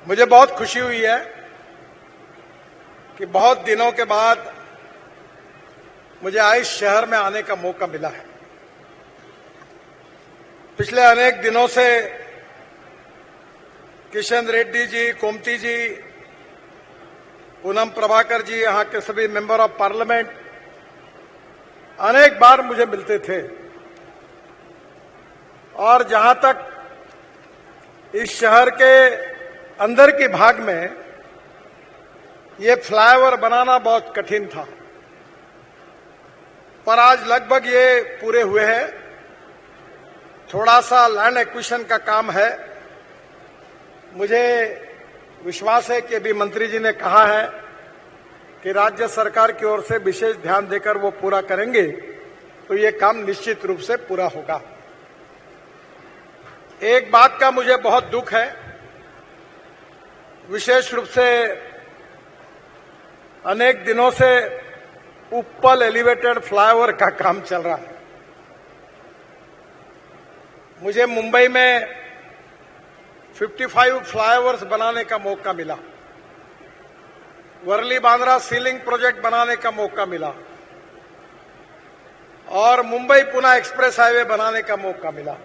मुझे बहुत खुशी हुई है कि बहुत दिनों के बाद मुझे आज शहर में आने का मौका मिला है। पिछले अनेक दिनों से किशन रेड्डी जी, कोमती जी, पूनम प्रभाकर जी, यहाँ के सभी मेंबर ऑफ पार्लियामेंट अनेक बार मुझे मिलते थे और जहां तक इस शहर के अंदर के भाग में ये फ्लाईओवर बनाना बहुत कठिन था, पर आज लगभग ये पूरे हुए हैं। थोड़ा सा लैंड एक्विजिशन का काम है। मुझे विश्वास है कि अभी मंत्री जी ने कहा है कि राज्य सरकार की ओर से विशेष ध्यान देकर वो पूरा करेंगे, तो ये काम निश्चित रूप से पूरा होगा। एक बात का मुझे बहुत दुख है, विशेष रूप से अनेक दिनों से उप्पल एलिवेटेड फ्लाईओवर का काम चल रहा है। मुझे मुंबई में 55 फ्लाईओवर्स बनाने का मौका मिला, वर्ली बांद्रा सीलिंग प्रोजेक्ट बनाने का मौका मिला और मुंबई पुणे एक्सप्रेस हाईवे बनाने का मौका मिला।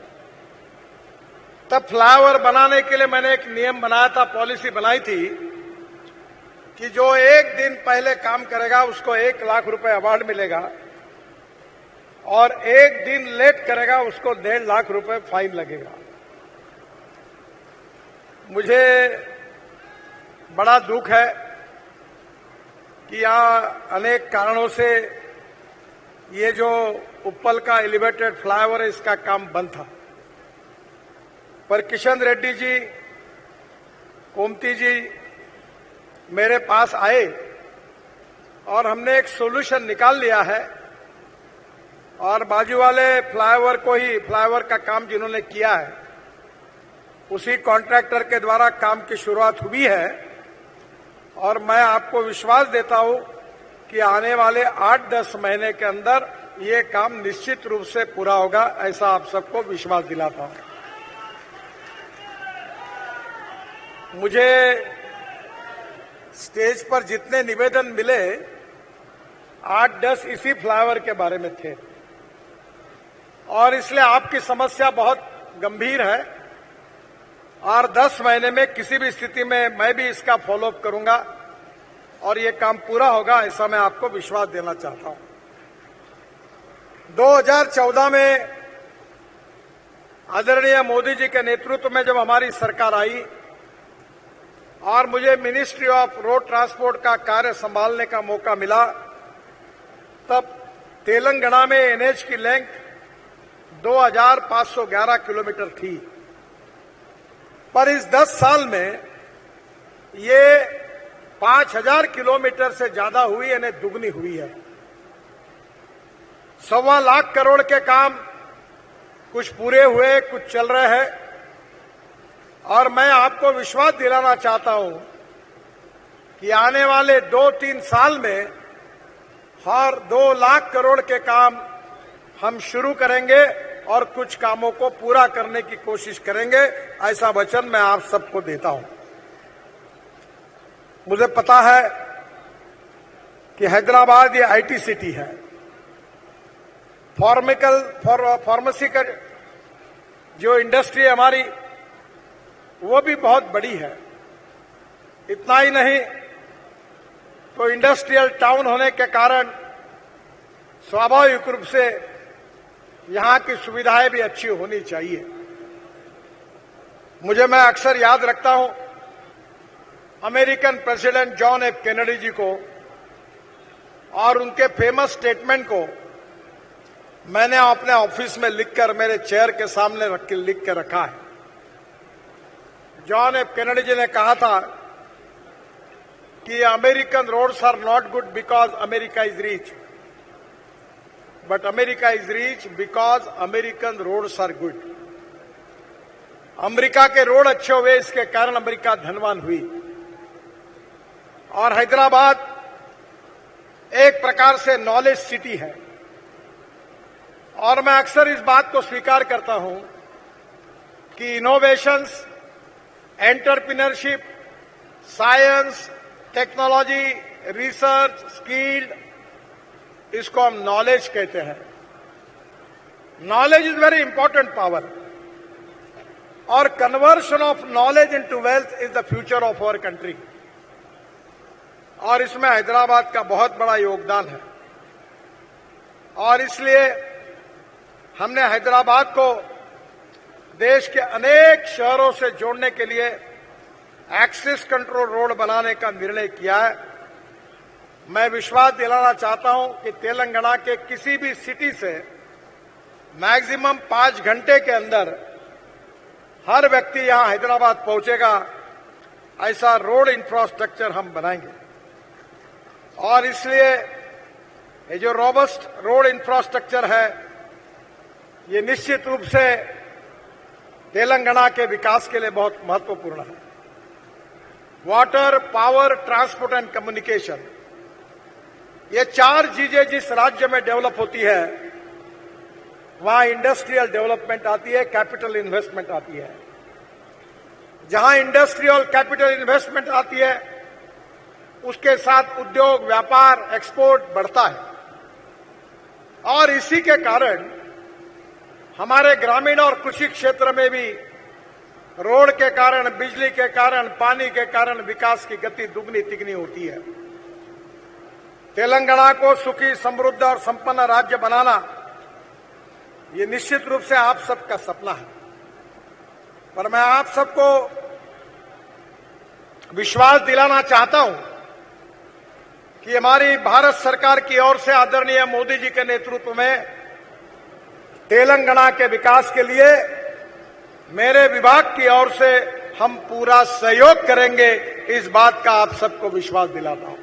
तब फ्लाईओवर बनाने के लिए मैंने एक नियम बनाया था, पॉलिसी बनाई थी कि जो एक दिन पहले काम करेगा उसको 1 लाख रुपए अवार्ड मिलेगा और एक दिन लेट करेगा उसको 1.5 लाख रुपए फाइन लगेगा। मुझे बड़ा दुख है कि यहां अनेक कारणों से ये जो उप्पल का एलिवेटेड फ्लाईओवर है इसका काम बंद था, पर किशन रेड्डी जी, कोमती जी मेरे पास आए और हमने एक सोल्यूशन निकाल लिया है और बाजू वाले फ्लाईओवर को ही, फ्लाईओवर का काम जिन्होंने किया है उसी कॉन्ट्रैक्टर के द्वारा काम की शुरुआत हुई है और मैं आपको विश्वास देता हूं कि आने वाले 8-10 महीने के अंदर ये काम निश्चित रूप से पूरा होगा, ऐसा आप सबको विश्वास दिलाता हूं। मुझे स्टेज पर जितने निवेदन मिले 8-10 इसी फ्लाईओवर के बारे में थे और इसलिए आपकी समस्या बहुत गंभीर है और 10 महीने में किसी भी स्थिति में मैं भी इसका फॉलोअप करूंगा और ये काम पूरा होगा, ऐसा मैं आपको विश्वास देना चाहता हूं। 2014 में आदरणीय मोदी जी के नेतृत्व में जब हमारी सरकार आई और मुझे मिनिस्ट्री ऑफ रोड ट्रांसपोर्ट का कार्य संभालने का मौका मिला, तब तेलंगाना में एनएच की लेंथ 2511 किलोमीटर थी, पर इस 10 साल में ये 5000 किलोमीटर से ज्यादा हुई, यानी दुगनी हुई है। 1.25 लाख करोड़ के काम कुछ पूरे हुए, कुछ चल रहे हैं और मैं आपको विश्वास दिलाना चाहता हूं कि आने वाले 2-3 साल में हर 2 लाख करोड़ के काम हम शुरू करेंगे और कुछ कामों को पूरा करने की कोशिश करेंगे, ऐसा वचन मैं आप सबको देता हूं। मुझे पता है कि हैदराबाद ये आईटी सिटी है, फार्मेसी का जो इंडस्ट्री है हमारी वो भी बहुत बड़ी है। इतना ही नहीं तो इंडस्ट्रियल टाउन होने के कारण स्वाभाविक रूप से यहां की सुविधाएं भी अच्छी होनी चाहिए। मैं अक्सर याद रखता हूं American president John F Kennedy ji को और उनके फेमस स्टेटमेंट को मैंने अपने ऑफिस में लिखकर मेरे चेयर के सामने लिख के रखा है। जॉन एफ कैनेडी जी ने कहा था कि American roads are not good because America is rich, but America is rich because American roads are good. America के रोड अच्छे हुए, इसके कारण अमेरिका धनवान हुई और हैदराबाद एक प्रकार से नॉलेज सिटी है और मैं अक्सर इस बात को स्वीकार करता हूं कि innovations, entrepreneurship science, technology, research, skilled, इसको हम नॉलेज कहते हैं। Knowledge is very important power और conversion of knowledge into wealth is the future of our country. और इसमें हैदराबाद का बहुत बड़ा योगदान है और इसलिए हमने हैदराबाद को देश के अनेक शहरों से जोड़ने के लिए एक्सेस कंट्रोल रोड बनाने का निर्णय किया है। मैं विश्वास दिलाना चाहता हूं कि तेलंगाना के किसी भी सिटी से मैक्सिमम 5 घंटे के अंदर हर व्यक्ति यहां हैदराबाद पहुंचेगा, ऐसा रोड इंफ्रास्ट्रक्चर हम बनाएंगे। और इसलिए ये जो रोबस्ट रोड इंफ्रास्ट्रक्चर है, ये निश्चित रूप से तेलंगाना के विकास के लिए बहुत महत्वपूर्ण है। Water, power, transport and communication, ये 4 चीजें जिस राज्य में डेवलप होती है वहां इंडस्ट्रियल डेवलपमेंट आती है, कैपिटल इन्वेस्टमेंट आती है। जहां इंडस्ट्रियल कैपिटल इन्वेस्टमेंट आती है उसके साथ उद्योग, व्यापार, एक्सपोर्ट बढ़ता है और इसी के कारण हमारे ग्रामीण और कृषि क्षेत्र में भी रोड के कारण, बिजली के कारण, पानी के कारण विकास की गति दुगनी तिगनी होती है। तेलंगाना को सुखी, समृद्ध और संपन्न राज्य बनाना ये निश्चित रूप से आप सबका सपना है, पर मैं आप सबको विश्वास दिलाना चाहता हूं कि हमारी भारत सरकार की ओर से आदरणीय मोदी जी के नेतृत्व में तेलंगाना के विकास के लिए मेरे विभाग की ओर से हम पूरा सहयोग करेंगे, इस बात का आप सबको विश्वास दिलाता हूं।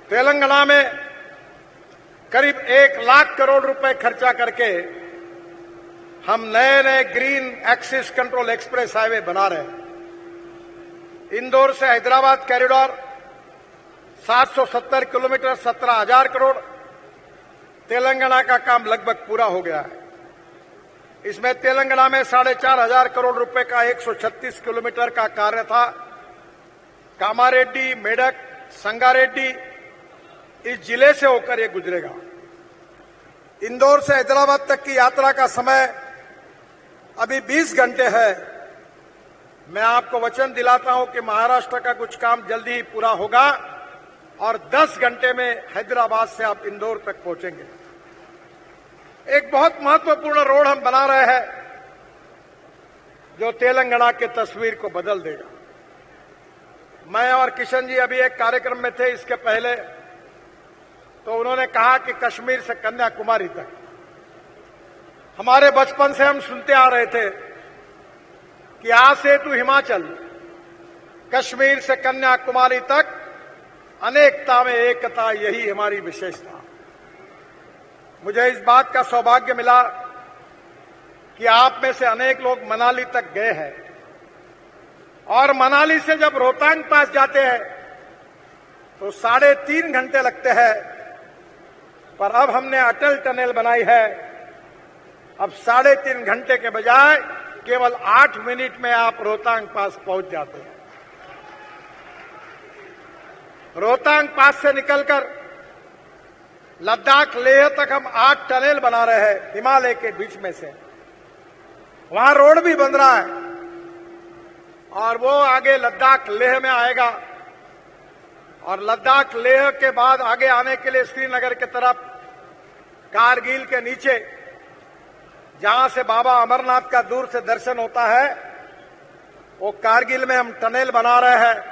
तेलंगाना में करीब 1 लाख करोड़ रुपए खर्चा करके हम नए नए green axis control express highway बना रहे हैं। इंदौर से हैदराबाद कॉरिडोर 770 किलोमीटर, 17,000 करोड़। तेलंगाना का काम लगभग पूरा हो गया है। इसमें तेलंगाना में 4,500 करोड़ रुपए का 136 किलोमीटर का कार्य था। कामारेड्डी, मेडक, संगारेड्डी इस जिले से होकर ये गुजरेगा। इंदौर से हैदराबाद तक की यात्रा का समय अभी 20 घंटे है। मैं आपको वचन दिलाता हूं कि महाराष्ट्र का कुछ काम जल्दी ही पूरा होगा और 10 घंटे में हैदराबाद से आप इंदौर तक पहुंचेंगे। एक बहुत महत्वपूर्ण रोड हम बना रहे हैं जो तेलंगाना की तस्वीर को बदल देगा। मैं और किशन जी अभी एक कार्यक्रम में थे इसके पहले, तो उन्होंने कहा कि कश्मीर से कन्याकुमारी तक, हमारे बचपन से हम सुनते आ रहे थे कि आ सेतु हिमाचल, कश्मीर से कन्याकुमारी तक अनेकता में एकता, यही हमारी विशेषता। मुझे इस बात का सौभाग्य मिला कि आप में से अनेक लोग मनाली तक गए हैं और मनाली से जब रोहतांग पास जाते हैं तो 3.5 घंटे लगते हैं, पर अब हमने अटल टनल बनाई है। अब 3.5 घंटे के बजाय केवल 8 मिनट में आप रोहतांग पास पहुंच जाते हैं। रोहतांग पास से निकलकर लद्दाख, लेह तक हम 8 टनल बना रहे हैं हिमालय के बीच में से। वहां रोड भी बन रहा है और वो आगे लद्दाख, लेह में आएगा और लद्दाख, लेह के बाद आगे आने के लिए श्रीनगर की तरफ कारगिल के नीचे, जहां से बाबा अमरनाथ का दूर से दर्शन होता है, वो कारगिल में हम टनल बना रहे हैं।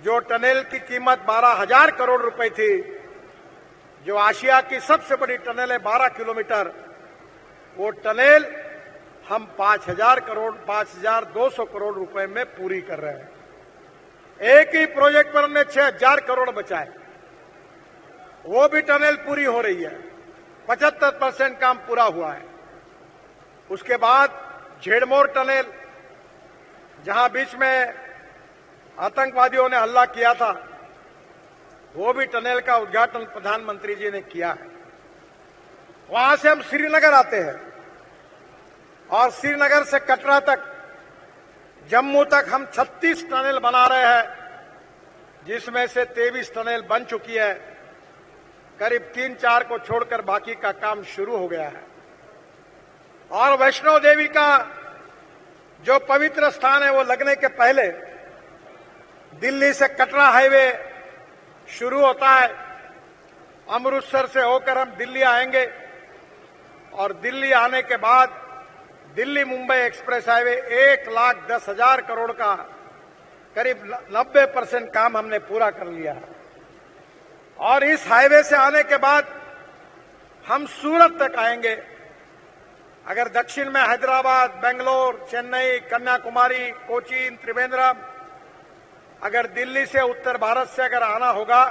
जो टनल की कीमत 12,000 करोड़ रुपए थी, जो आशिया की सबसे बड़ी टनल है 12 किलोमीटर, वो टनल हम 5,200 करोड़ रुपए में पूरी कर रहे हैं। एक ही प्रोजेक्ट पर हमने 6,000 करोड़ बचाए, वो भी टनल पूरी हो रही है। 75% काम पूरा हुआ है। उसके बाद झेड़मोर टनल, जहां बीच में आतंकवादियों ने हमला किया था, वो भी टनल का उद्घाटन प्रधानमंत्री जी ने किया है। वहां से हम श्रीनगर आते हैं और श्रीनगर से कटरा तक जम्मू तक हम 36 टनल बना रहे हैं, जिसमें से 23 टनल बन चुकी है। करीब 3-4 को छोड़कर बाकी का काम शुरू हो गया है। और वैष्णो देवी का जो पवित्र स्थान है वो लगने के पहले दिल्ली से कटरा हाईवे शुरू होता है। अमृतसर से होकर हम दिल्ली आएंगे और दिल्ली आने के बाद दिल्ली मुंबई एक्सप्रेस हाईवे 1,10,000 करोड़ का करीब 90% काम हमने पूरा कर लिया है। और इस हाईवे से आने के बाद हम सूरत तक आएंगे। अगर दक्षिण में हैदराबाद, बेंगलोर, चेन्नई, कन्याकुमारी, कोचीन, त्रिवेंद्रम, अगर दिल्ली से उत्तर भारत से अगर आना होगा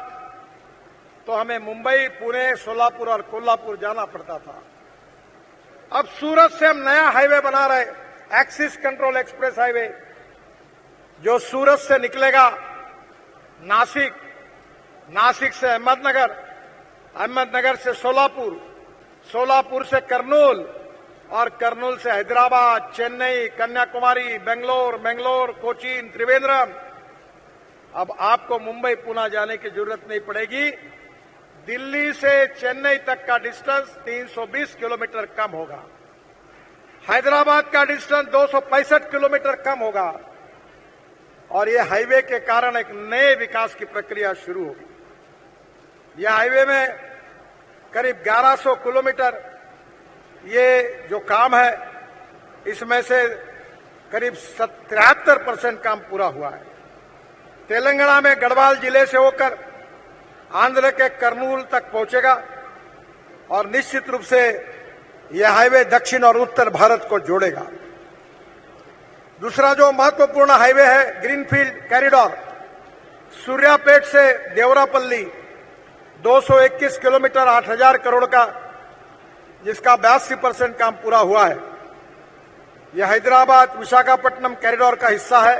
तो हमें मुंबई, पुणे, सोलापुर और कोल्हापुर जाना पड़ता था। अब सूरत से हम नया हाईवे बना रहे, एक्सिस कंट्रोल एक्सप्रेस हाईवे, जो सूरत से निकलेगा नासिक, नासिक से अहमदनगर, अहमदनगर से सोलापुर, सोलापुर से कर्नूल और कर्नूल से हैदराबाद, चेन्नई, कन्याकुमारी, बेंगलोर, बेंगलोर, कोचीन, त्रिवेंद्रम। अब आपको मुंबई, पुणे जाने की जरूरत नहीं पड़ेगी। दिल्ली से चेन्नई तक का डिस्टेंस 320 किलोमीटर कम होगा। हैदराबाद का डिस्टेंस 265 किलोमीटर कम होगा। और ये हाईवे के कारण एक नए विकास की प्रक्रिया शुरू होगी। यह हाईवे में करीब 1100 किलोमीटर ये जो काम है, इसमें से करीब 73% काम पूरा हुआ है। तेलंगाना में गढ़वाल जिले से होकर आंध्र के कर्नूल तक पहुंचेगा और निश्चित रूप से यह हाईवे दक्षिण और उत्तर भारत को जोड़ेगा। दूसरा जो महत्वपूर्ण हाईवे है, ग्रीनफील्ड कॉरिडोर, सूर्यापेट से देवरापल्ली 221 किलोमीटर 8,000 करोड़ का, जिसका 82% काम पूरा हुआ है। यह हैदराबाद विशाखापट्टनम कॉरिडोर का हिस्सा है।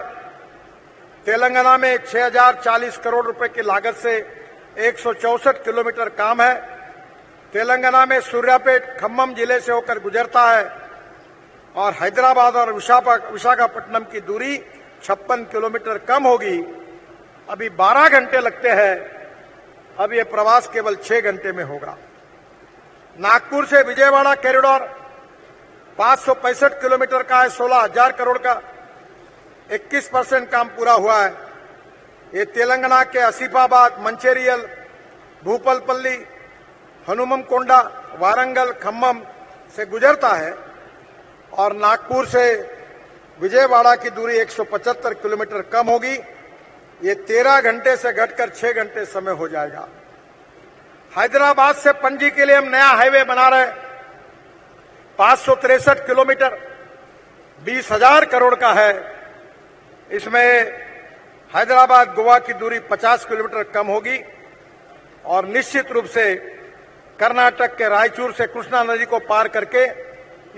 तेलंगाना में 6,040 करोड़ रुपए की लागत से 164 किलोमीटर काम है। तेलंगाना में सूर्यापेट खम्मम जिले से होकर गुजरता है और हैदराबाद और विशाखापट्टनम की दूरी 56 किलोमीटर कम होगी। अभी 12 घंटे लगते हैं, अब यह प्रवास केवल 6 घंटे में होगा। नागपुर से विजयवाड़ा कॉरिडोर 565 किलोमीटर का है, 16,000 करोड़ का, 21% काम पूरा हुआ है। ये तेलंगाना के आसिफाबाद, मंचेरियल, भूपलपल्ली, हनुमनकोंडा, वारंगल, खम्मम से गुजरता है और नागपुर से विजयवाड़ा की दूरी 175 किलोमीटर कम होगी। ये 13 घंटे से घटकर 6 घंटे समय हो जाएगा। हैदराबाद से पणजी के लिए हम नया हाईवे बना रहे हैं, 563 किलोमीटर, 20,000 करोड़ का है। इसमें हैदराबाद गोवा की दूरी 50 किलोमीटर कम होगी और निश्चित रूप से कर्नाटक के रायचूर से कृष्णा नदी को पार करके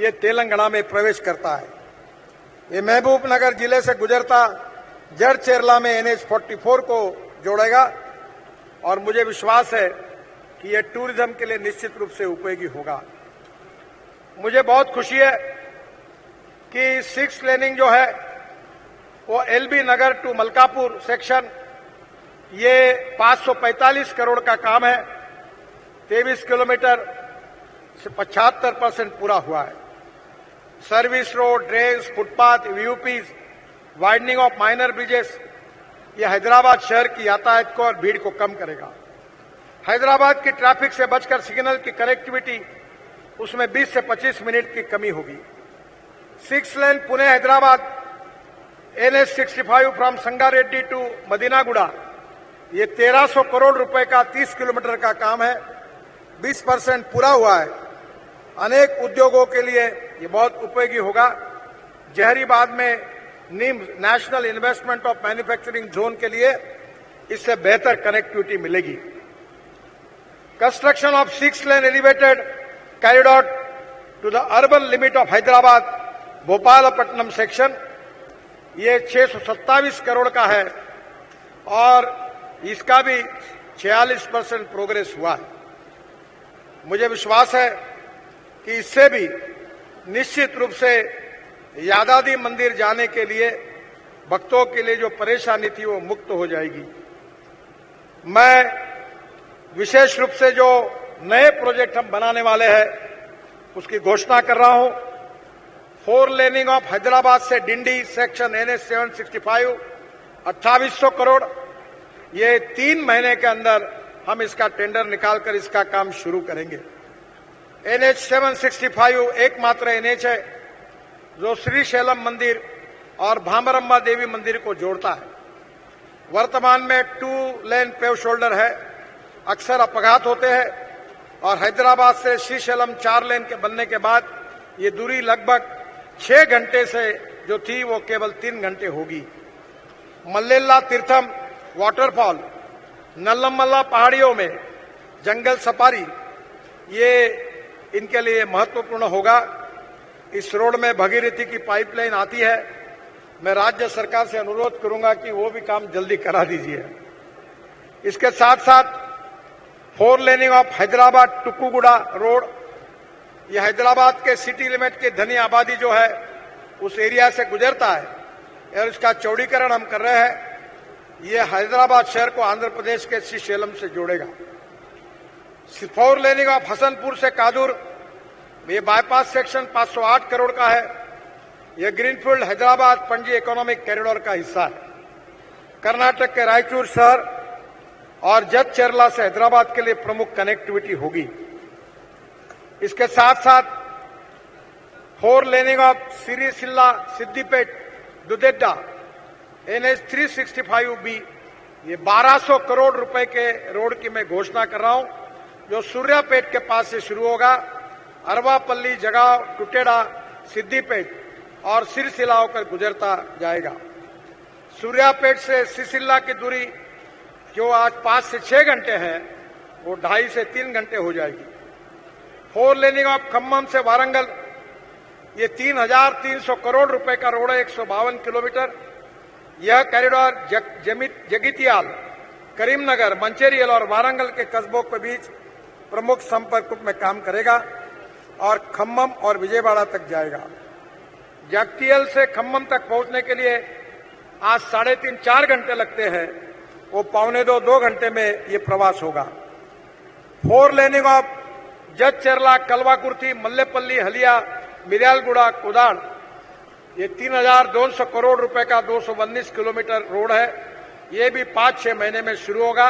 ये तेलंगाना में प्रवेश करता है। ये महबूबनगर जिले से गुजरता जड़चेरला में NH-44 को जोड़ेगा और मुझे विश्वास है कि यह टूरिज्म के लिए निश्चित रूप से उपयोगी होगा। मुझे बहुत खुशी है कि 6 लेनिंग जो है वो LB Nagar to Malkapur section, ये 545 करोड़ का काम है। 23 किलोमीटर से 75% पूरा हुआ है। Service road, drains, footpath, VUPs, widening of minor bridges, ये हैदराबाद शहर की यातायात को और भीड़ को कम करेगा। हैदराबाद की ट्रैफिक से बचकर सिग्नल की कनेक्टिविटी, उसमें 20 से 25 मिनट की कमी होगी। 6 lane Pune Hyderabad NH-65 from Sangareddy to Madinaguda, ये 1300 करोड़ रुपए का 30 किलोमीटर का काम है। 20% पूरा हुआ है। अनेक उद्योगों के लिए ये बहुत उपयोगी होगा। जहरीबाद में NIMZ, national investment of manufacturing zone के लिए इससे बेहतर कनेक्टिविटी मिलेगी। Construction of 6 lane elevated corridor to the urban limit of Hyderabad Bhopalpatnam section, ये 627 करोड़ का है और इसका भी 46% प्रोग्रेस हुआ है। मुझे विश्वास है कि इससे भी निश्चित रूप से यादाद्री मंदिर जाने के लिए भक्तों के लिए जो परेशानी थी वो मुक्त हो जाएगी। मैं विशेष रूप से जो नए प्रोजेक्ट हम बनाने वाले हैं उसकी घोषणा कर रहा हूं। 4 लेनिंग ऑफ हैदराबाद से डिंडी सेक्शन NH 765 2800 करोड़। ये 3 महीने के अंदर हम इसका टेंडर निकालकर इसका काम शुरू करेंगे। NH 765 एकमात्र NH है जो श्रीशैलम मंदिर और भामरम्मा देवी मंदिर को जोड़ता है। वर्तमान में 2 लेन पेव शोल्डर है। अक्सर अपघात होते हैं और हैदराबाद से श्रीशैलम 4 लेन के बनने के बाद ये दूरी लगभग 6 घंटे से जो थी वो केवल 3 घंटे होगी। मल्लेला तीर्थम वाटरफॉल, नल्लमल्ला पहाड़ियों में जंगल सफारी, ये इनके लिए महत्वपूर्ण होगा। इस रोड में भगीरथी की पाइपलाइन आती है। मैं राज्य सरकार से अनुरोध करूंगा कि वो भी काम जल्दी करा दीजिए। इसके साथ साथ 4 लेनिंग ऑफ हैदराबाद टुक्कुगुड़ा रोड, यह हैदराबाद के सिटी लिमिट की धनी आबादी जो है उस एरिया से गुजरता है और इसका चौड़ीकरण हम कर रहे हैं। यह हैदराबाद शहर को आंध्र प्रदेश के श्रीशैलम से जोड़ेगा। 4 लेनिंग ऑफ हसनपुर से कादुर, ये बाईपास सेक्शन 508 करोड़ का है। यह greenfield Hyderabad Panaji economic corridor का हिस्सा है। कर्नाटक के रायचूर शहर और जदचेरला से हैदराबाद के लिए प्रमुख कनेक्टिविटी होगी। इसके साथ साथ 4 laning of Siricilla Siddipet Dudedda NH 365B, ये 1200 करोड़ रुपए के रोड की मैं घोषणा कर रहा हूं जो सूर्यापेट के पास से शुरू होगा, अरवापल्ली, जगाव, टुटेड़ा, सिद्दीपेट और सिरसिला होकर गुजरता जाएगा। सूर्यापेट से सिरसिला की दूरी जो आज 5 से 6 घंटे है वो 2.5 से 3 घंटे हो जाएगी। 4 लेनिंग ऑफ खम्मम से वारंगल, ये 3,300 करोड़ रुपए का रोड है, 152 किलोमीटर। यह कॉरिडोर जगितियाल, करीमनगर, मंचेरियल और वारंगल के कस्बों के बीच प्रमुख संपर्क रूप में काम करेगा और खम्मम और विजयवाड़ा तक जाएगा। जगतियल से खम्मम तक पहुंचने के लिए आज 3.5-4 घंटे लगते हैं, वो 1.25-2 घंटे में ये प्रवास होगा। 4 लेनिंग ऑफ जदचेरला, कलवाकुर्ती, मल्लेपल्ली, हलिया, मिर्यालगुड़ा, कोदाड़, ये 3,200 करोड़ रुपए का 219 किलोमीटर रोड है। ये भी 5-6 महीने में शुरू होगा।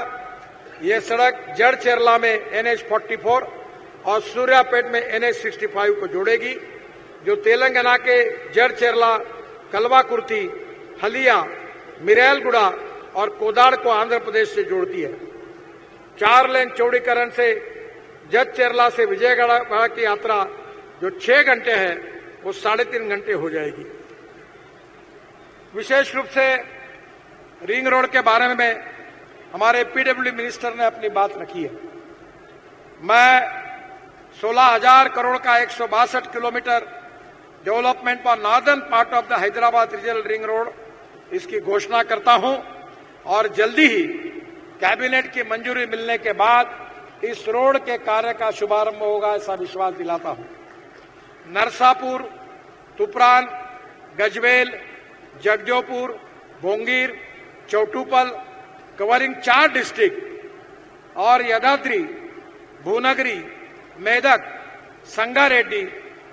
ये सड़क जड़चेरला में NH 44 और सूर्यापेट में NH 65 को जोड़ेगी, जो तेलंगाना के जड़चेरला, कलवाकुर्ती, हलिया, मिर्यालगुड़ा और कोदाड़ को आंध्र प्रदेश से जोड़ती है। 4 लेन चौड़ीकरण से जदचेरला से विजयवाड़ा की यात्रा जो 6 घंटे है वो 3.5 घंटे हो जाएगी। विशेष रूप से रिंग रोड के बारे में हमारे PWD मिनिस्टर ने अपनी बात रखी है। मैं 16,000 करोड़ का 162 kilometre development for northern part of the Hyderabad regional ring road, इसकी घोषणा करता हूं और जल्दी ही कैबिनेट की मंजूरी मिलने के बाद इस रोड के कार्य का शुभारंभ होगा, ऐसा विश्वास दिलाता हूं। नरसापुर, तुपरान, गजवेल, जगजोपुर, भोंगीर, चौटुपल, कवरिंग 4 डिस्ट्रिक्ट और यदाद्री, भूनगरी, मेदक, संगारेड्डी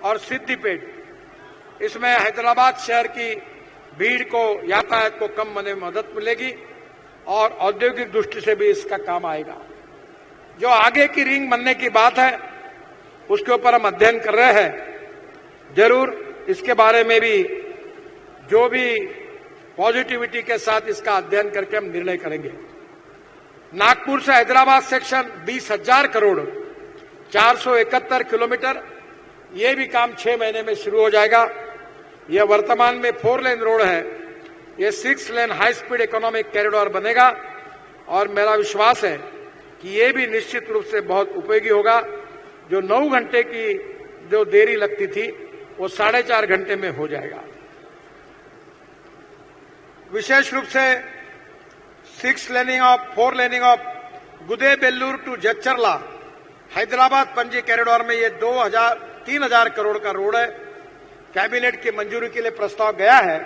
और सिद्दीपेट, इसमें हैदराबाद शहर की भीड़ को, यातायात को कम होने में मदद मिलेगी और औद्योगिक दृष्टि से भी इसका काम आएगा। जो आगे की रिंग बनने की बात है उसके ऊपर हम अध्ययन कर रहे हैं। जरूर इसके बारे में भी जो भी पॉजिटिविटी के साथ इसका अध्ययन करके हम निर्णय करेंगे। नागपुर से हैदराबाद सेक्शन 20,000 करोड़ 471 किलोमीटर, ये भी काम 6 महीने में शुरू हो जाएगा। यह वर्तमान में 4 लेन रोड है, यह 6 लेन हाई स्पीड इकोनॉमिक कॉरिडोर बनेगा और मेरा विश्वास है कि ये भी निश्चित रूप से बहुत उपयोगी होगा। जो 9 घंटे की जो देरी लगती थी वो 4.5 घंटे में हो जाएगा। विशेष रूप से 4 laning of Gudebellur to Jadcherla Hyderabad Panaji corridor में ये 3,000 करोड़ का रोड है। कैबिनेट की मंजूरी के लिए प्रस्ताव गया है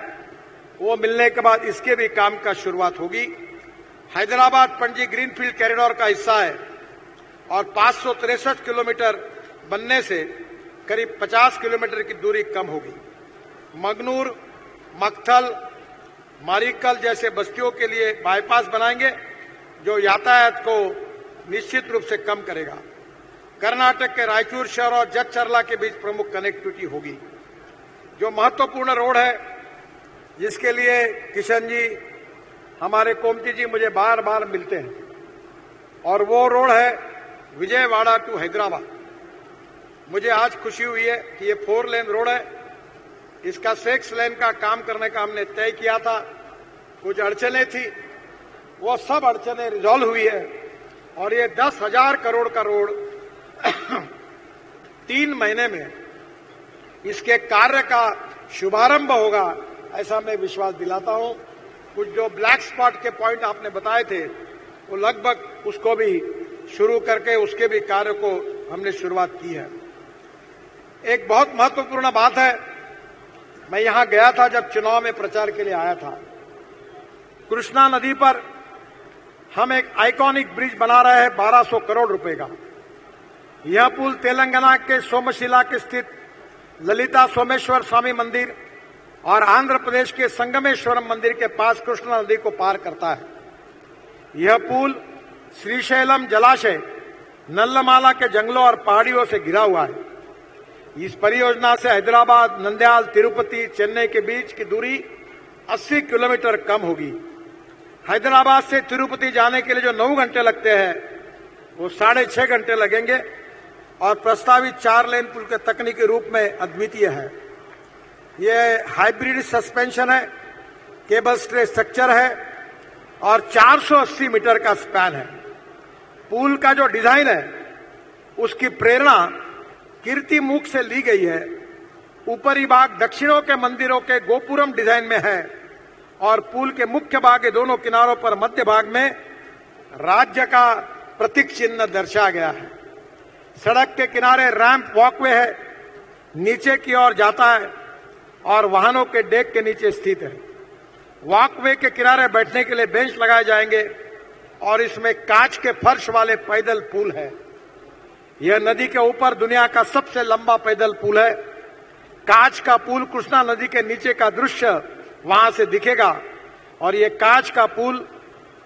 वो मिलने के बाद इसके भी काम का शुरुआत होगी। हैदराबाद पणजी ग्रीनफील्ड कॉरिडोर का हिस्सा है और 563 किलोमीटर बनने से करीब 50 किलोमीटर की दूरी कम होगी। मगनूर, मक्थल, मारिकल जैसे बस्तियों के लिए बाईपास बनाएंगे जो यातायात को निश्चित रूप से कम करेगा। कर्नाटक के रायचूर शहर और जगचरला के बीच प्रमुख कनेक्टिविटी होगी। जो महत्वपूर्ण रोड है जिसके लिए किशन जी, हमारे कोमती जी मुझे बार बार मिलते हैं और वो रोड है विजयवाड़ा टू हैदराबाद। मुझे आज खुशी हुई है कि ये 4 लेन रोड है। इसका 6 लेन का काम करने का हमने तय किया था। कुछ अड़चने थी, वो सब अड़चने रिजॉल्व हुई है और ये 10,000 करोड़ का रोड 3 महीने में इसके कार्य का शुभारंभ होगा, ऐसा मैं विश्वास दिलाता हूं। कुछ जो ब्लैक स्पॉट के पॉइंट आपने बताए थे वो लगभग उसको भी शुरू करके उसके भी कार्य को हमने शुरुआत की है। एक बहुत महत्वपूर्ण बात है, मैं यहां गया था जब चुनाव में प्रचार के लिए आया था। कृष्णा नदी पर हम एक आइकॉनिक ब्रिज बना रहे हैं 1200 करोड़ रुपए का। यह पुल तेलंगाना के सोमशिला के स्थित ललिता सोमेश्वर स्वामी मंदिर और आंध्र प्रदेश के संगमेश्वरम मंदिर के पास कृष्णा नदी को पार करता है। यह पुल श्रीशैलम जलाशय, नल्लमाला के जंगलों और पहाड़ियों से घिरा हुआ है। इस परियोजना से हैदराबाद, नंदयाल, तिरुपति, चेन्नई के बीच की दूरी 80 किलोमीटर कम होगी। हैदराबाद से तिरुपति जाने के लिए जो 9 घंटे लगते हैं वो 6.5 घंटे लगेंगे और प्रस्तावित 4 लेन पुल के तकनीकी रूप में अद्वितीय है। ये हाइब्रिड सस्पेंशन है, केबल स्टे स्ट्रक्चर है और 480 मीटर का स्पैन है। पुल का जो डिजाइन है उसकी प्रेरणा कीर्तिमुख से ली गई है। ऊपरी भाग दक्षिणों के मंदिरों के गोपुरम डिजाइन में है और पुल के मुख्य भाग के दोनों किनारों पर मध्य भाग में राज्य का प्रतीक चिन्ह दर्शाया गया है। सड़क के किनारे रैंप वॉकवे है, नीचे की ओर जाता है और वाहनों के डेक के नीचे स्थित है। वॉकवे के किनारे बैठने के लिए बेंच लगाए जाएंगे और इसमें कांच के फर्श वाले पैदल पुल है। यह नदी के ऊपर दुनिया का सबसे लंबा पैदल पुल है। कांच का पुल कृष्णा नदी के नीचे का दृश्य वहां से दिखेगा और ये कांच का पुल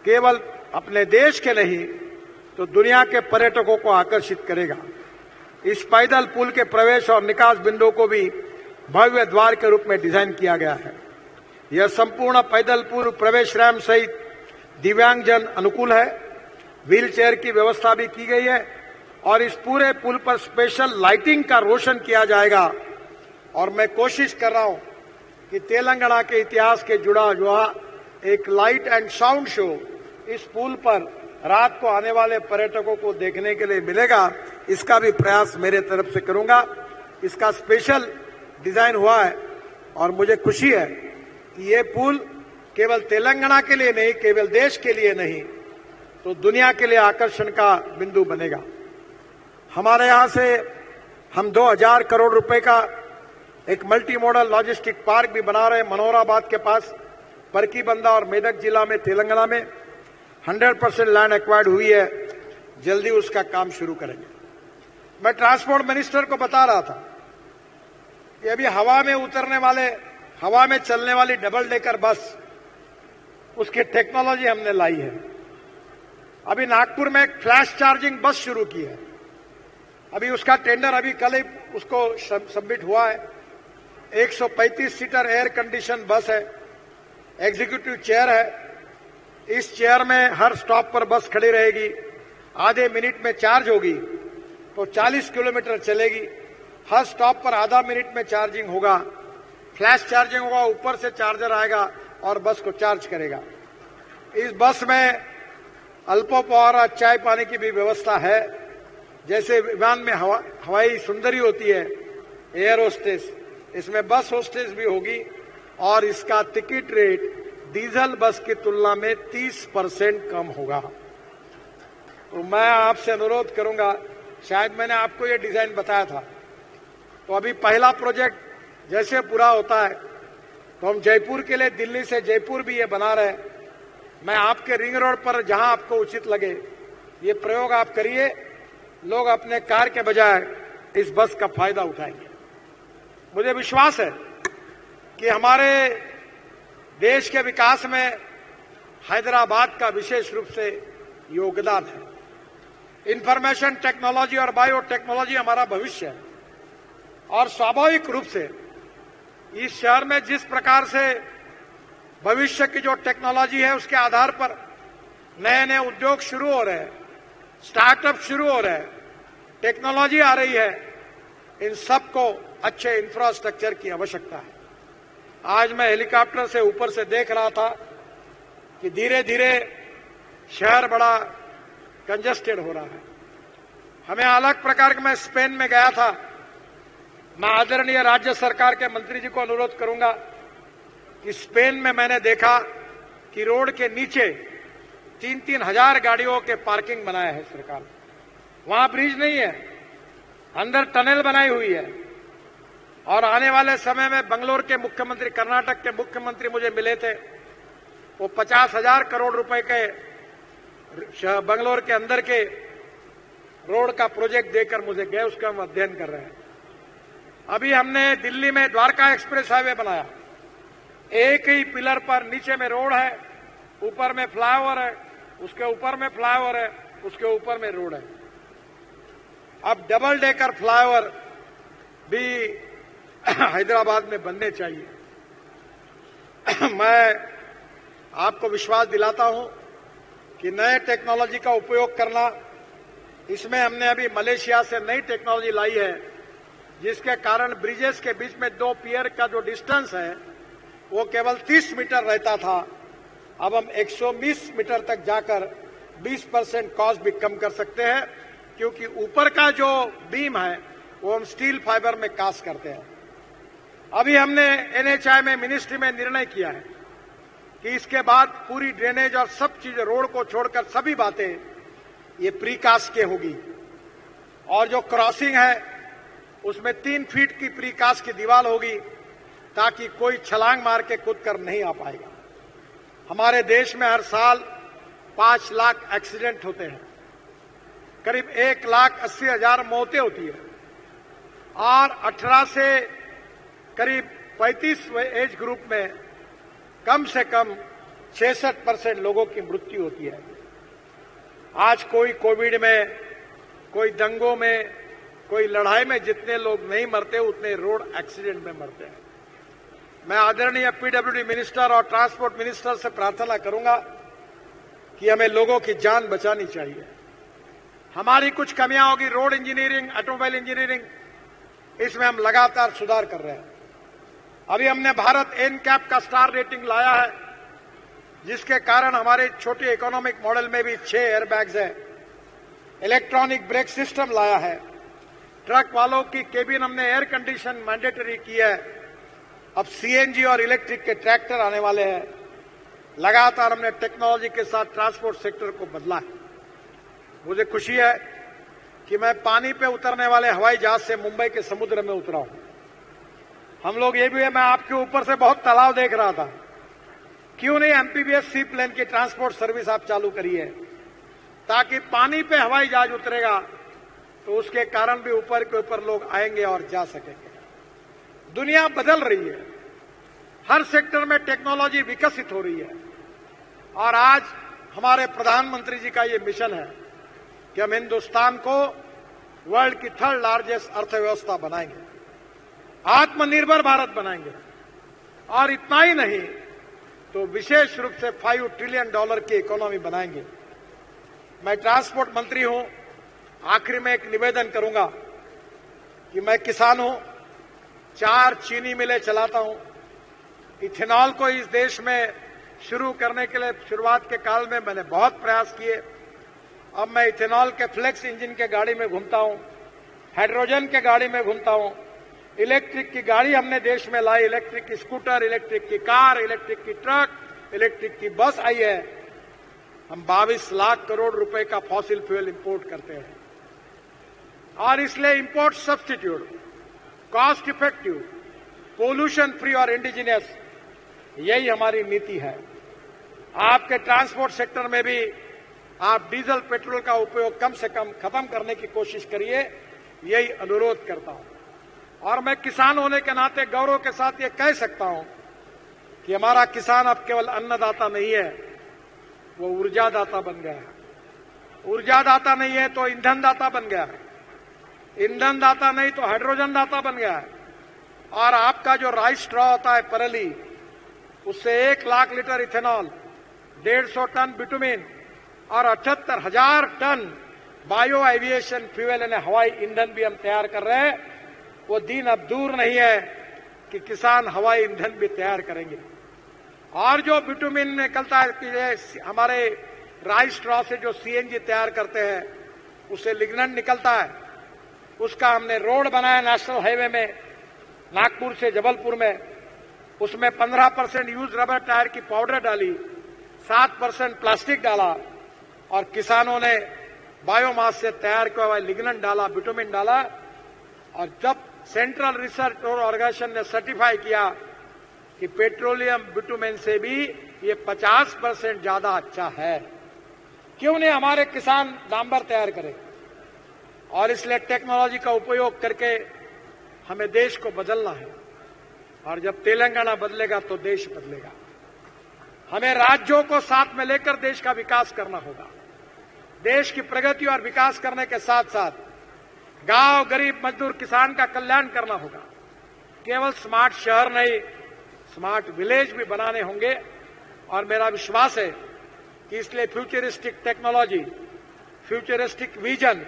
केवल अपने देश के नहीं तो दुनिया के पर्यटकों को आकर्षित करेगा। इस पैदल पुल के प्रवेश और निकास बिंदुओं को भी भव्य द्वार के रूप में डिजाइन किया गया है। यह संपूर्ण पैदल पुल प्रवेश रैंप सहित दिव्यांगजन अनुकूल है। व्हील चेयर की व्यवस्था भी की गई है और इस पूरे पुल पर स्पेशल लाइटिंग का रोशन किया जाएगा। और मैं कोशिश कर रहा हूं कि तेलंगाना के इतिहास के जुड़ा हुआ एक लाइट एंड साउंड शो इस पुल पर रात को आने वाले पर्यटकों को देखने के लिए मिलेगा। इसका भी प्रयास मेरे तरफ से करूंगा। इसका स्पेशल डिजाइन हुआ है और मुझे खुशी है कि ये पुल केवल तेलंगाना के लिए नहीं, केवल देश के लिए नहीं तो दुनिया के लिए आकर्षण का बिंदु बनेगा। हमारे यहां से हम 2000 करोड़ रुपए का एक मल्टी मॉडल लॉजिस्टिक पार्क भी बना रहे हैं मनोहराबाद के पास, परकीबंदा और मेदक जिला में, तेलंगाना में। 100% लैंड एक्वायर्ड हुई है, जल्दी उसका काम शुरू करेंगे। मैं ट्रांसपोर्ट मिनिस्टर को बता रहा था कि अभी हवा में उतरने वाले, हवा में चलने वाली डबल डेकर बस, उसकी टेक्नोलॉजी हमने लाई है। अभी नागपुर में एक फ्लैश चार्जिंग बस शुरू की है। अभी उसका टेंडर अभी कल ही उसको सबमिट हुआ है। 135 सीटर एयर कंडीशन बस है, एग्जीक्यूटिव चेयर है। इस चेयर में हर स्टॉप पर बस खड़ी रहेगी, आधे मिनट में चार्ज होगी तो 40 किलोमीटर चलेगी। हर स्टॉप पर आधा मिनट में चार्जिंग होगा, फ्लैश चार्जिंग होगा, ऊपर से चार्जर आएगा और बस को चार्ज करेगा। इस बस में अल्पोपहार चाय पानी की भी व्यवस्था है। जैसे विमान में हवाई सुंदरी होती है, एयर होस्टेस, इसमें बस होस्टेस भी होगी और इसका टिकट रेट डीजल बस की तुलना में 30% कम होगा। तो मैं आपसे अनुरोध करूंगा, शायद मैंने आपको ये डिजाइन बताया था, तो अभी पहला प्रोजेक्ट जैसे पूरा होता है तो हम जयपुर के लिए दिल्ली से जयपुर भी ये बना रहे हैं। मैं आपके रिंग रोड पर जहां आपको उचित लगे ये प्रयोग आप करिए, लोग अपने कार के बजाय इस बस का फायदा उठाएंगे। मुझे विश्वास है कि हमारे देश के विकास में हैदराबाद का विशेष रूप से योगदान है। इंफॉर्मेशन टेक्नोलॉजी और बायोटेक्नोलॉजी हमारा भविष्य है और स्वाभाविक रूप से इस शहर में जिस प्रकार से भविष्य की जो टेक्नोलॉजी है उसके आधार पर नए नए उद्योग शुरू हो रहे हैं, स्टार्टअप शुरू हो रहे हैं, टेक्नोलॉजी आ रही है, इन सबको अच्छे इंफ्रास्ट्रक्चर की आवश्यकता है। आज मैं हेलीकॉप्टर से ऊपर से देख रहा था कि धीरे धीरे शहर बड़ा कंजेस्टेड हो रहा है। हमें अलग प्रकार का, मैं स्पेन में गया था, मैं आदरणीय राज्य सरकार के मंत्री जी को अनुरोध करूंगा कि स्पेन में मैंने देखा कि रोड के नीचे 3-3 हजार गाड़ियों के पार्किंग बनाया है सरकार। वहां ब्रिज नहीं है, अंदर टनल बनाई हुई है। और आने वाले समय में बंगलोर के मुख्यमंत्री, कर्नाटक के मुख्यमंत्री मुझे मिले थे, वो 50,000 करोड़ रुपए के बंगलोर के अंदर के रोड का प्रोजेक्ट देकर मुझे गए, उसका हम अध्ययन कर रहे हैं। अभी हमने दिल्ली में द्वारका एक्सप्रेस हाईवे बनाया, एक ही पिलर पर नीचे में रोड है, ऊपर में फ्लाईओवर है, उसके ऊपर में फ्लाईओवर है, उसके ऊपर में रोड है। अब डबल डेकर फ्लाईओवर भी हैदराबाद में बनने चाहिए। मैं आपको विश्वास दिलाता हूं कि नए टेक्नोलॉजी का उपयोग करना, इसमें हमने अभी मलेशिया से नई टेक्नोलॉजी लाई है जिसके कारण ब्रिजेस के बीच में 2 पियर का जो डिस्टेंस है वो केवल 30 मीटर रहता था, अब हम 120 मीटर तक जाकर 20% कॉस्ट भी कम कर सकते हैं, क्योंकि ऊपर का जो बीम है वो हम स्टील फाइबर में कास्ट करते हैं। अभी हमने NHAI में, मिनिस्ट्री में निर्णय किया है कि इसके बाद पूरी ड्रेनेज और सब चीजें, रोड को छोड़कर सभी बातें ये प्रीकास्ट के होगी। और जो क्रॉसिंग है उसमें 3 फीट की प्रीकास्ट की दीवार होगी ताकि कोई छलांग मार के कूद कर नहीं आ पाएगा। हमारे देश में हर साल 5 लाख एक्सीडेंट होते हैं, करीब 1,80,000 मौतें होती है और 18 से करीब 35 एज ग्रुप में कम से कम 66% लोगों की मृत्यु होती है। आज कोई कोविड में, कोई दंगों में, कोई लड़ाई में जितने लोग नहीं मरते उतने रोड एक्सीडेंट में मरते हैं। मैं आदरणीय PWD मिनिस्टर और ट्रांसपोर्ट मिनिस्टर से प्रार्थना करूंगा कि हमें लोगों की जान बचानी चाहिए। हमारी कुछ कमियां होगी, रोड इंजीनियरिंग, ऑटोमोबाइल इंजीनियरिंग, इसमें हम लगातार सुधार कर रहे हैं। अभी हमने भारत NCAP का स्टार रेटिंग लाया है जिसके कारण हमारे छोटे इकोनॉमिक मॉडल में भी 6 एयरबैग्स हैं। इलेक्ट्रॉनिक ब्रेक सिस्टम लाया है। ट्रक वालों की केबिन हमने एयर कंडीशन मैंडेटरी की है। अब CNG और इलेक्ट्रिक के ट्रैक्टर आने वाले हैं। लगातार हमने टेक्नोलॉजी के साथ ट्रांसपोर्ट सेक्टर को बदला है। मुझे खुशी है कि मैं पानी पे उतरने वाले हवाई जहाज से मुंबई के समुद्र में उतरा हूं। हम लोग ये भी है, मैं आपके ऊपर से बहुत तालाब देख रहा था, क्यों नहीं MPBS सी प्लेन की ट्रांसपोर्ट सर्विस आप चालू करिए, ताकि पानी पे हवाई जहाज उतरेगा तो उसके कारण भी ऊपर के ऊपर लोग आएंगे और जा सकेंगे। दुनिया बदल रही है, हर सेक्टर में टेक्नोलॉजी विकसित हो रही है और आज हमारे प्रधानमंत्री जी का ये मिशन है कि हम हिंदुस्तान को वर्ल्ड की 3rd लार्जेस्ट अर्थव्यवस्था बनाएंगे, आत्मनिर्भर भारत बनाएंगे और इतना ही नहीं तो विशेष रूप से $5 ट्रिलियन की इकोनॉमी बनाएंगे। मैं ट्रांसपोर्ट मंत्री हूं, आखिर में एक निवेदन करूंगा कि मैं किसान हूं, 4 चीनी मिलें चलाता हूं। इथेनॉल को इस देश में शुरू करने के लिए शुरुआत के काल में मैंने बहुत प्रयास किए। अब मैं इथेनॉल के फ्लेक्स इंजन के गाड़ी में घूमता हूं, हाइड्रोजन के गाड़ी में घूमता हूं, इलेक्ट्रिक की गाड़ी हमने देश में लाई, इलेक्ट्रिक की स्कूटर, इलेक्ट्रिक की कार, इलेक्ट्रिक की ट्रक, इलेक्ट्रिक की बस आई है। हम 22 लाख करोड़ रुपए का फॉसिल फ्यूल इंपोर्ट करते हैं और इसलिए import substitute, cost effective, pollution free और इंडिजिनियस यही हमारी नीति है। आपके ट्रांसपोर्ट सेक्टर में भी आप डीजल पेट्रोल का उपयोग कम से कम खत्म करने की कोशिश करिए, यही अनुरोध करता हूं। और मैं किसान होने के नाते गौरव के साथ ये कह सकता हूं कि हमारा किसान अब केवल अन्नदाता नहीं है, वो ऊर्जादाता बन गया है। ऊर्जादाता नहीं है तो ईंधन दाता बन गया है, ईंधन दाता नहीं तो हाइड्रोजन दाता बन गया है। और आपका जो राइस स्ट्रॉ होता है परली, उससे 1 lakh litre ethanol, 150 tonne bitumen और 78,000 टन बायो एविएशन फ्यूल यानी हवाई ईंधन भी हम तैयार कर रहे हैं। वो दिन अब दूर नहीं है कि किसान हवाई ईंधन भी तैयार करेंगे। और जो बिटुमिन निकलता है, हमारे राइस स्ट्रॉ से जो सीएनजी तैयार करते हैं, उससे लिग्नेंट निकलता है। उसका हमने रोड बनाया नेशनल हाईवे में, नागपुर से जबलपुर में। उसमें 15% यूज रबर टायर की पाउडर डाली, 7% प्लास्टिक डाला और किसानों ने बायोमास से तैयार किया हुआ लिग्नेंट डाला, बिटुमिन डाला। और जब सेंट्रल रिसर्च ऑर्गेनाइजेशन ने सर्टिफाई किया कि पेट्रोलियम बिटुमिन से भी ये 50% ज्यादा अच्छा है, क्यों नहीं हमारे किसान डांबर तैयार करें। और इसलिए टेक्नोलॉजी का उपयोग करके हमें देश को बदलना है। और जब तेलंगाना बदलेगा तो देश बदलेगा। हमें राज्यों को साथ में लेकर देश का विकास करना होगा। देश की प्रगति और विकास करने के साथ साथ गांव, गरीब, मजदूर, किसान का कल्याण करना होगा। केवल स्मार्ट शहर नहीं, स्मार्ट विलेज भी बनाने होंगे। और मेरा विश्वास है कि इसलिए फ्यूचरिस्टिक टेक्नोलॉजी, फ्यूचरिस्टिक विजन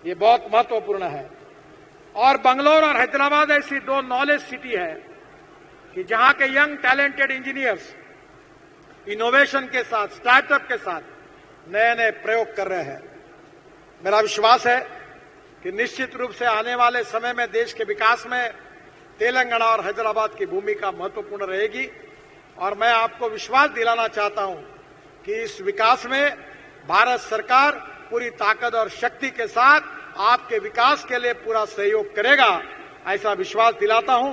ये बहुत महत्वपूर्ण है। और बंगलोर और हैदराबाद ऐसी 2 नॉलेज सिटी है कि जहां के यंग टैलेंटेड इंजीनियर्स इनोवेशन के साथ, स्टार्टअप के साथ नए नए प्रयोग कर रहे हैं। मेरा विश्वास है कि निश्चित रूप से आने वाले समय में देश के विकास में तेलंगाना और हैदराबाद की भूमिका महत्वपूर्ण रहेगी। और मैं आपको विश्वास दिलाना चाहता हूं कि इस विकास में भारत सरकार पूरी ताकत और शक्ति के साथ आपके विकास के लिए पूरा सहयोग करेगा, ऐसा विश्वास दिलाता हूं।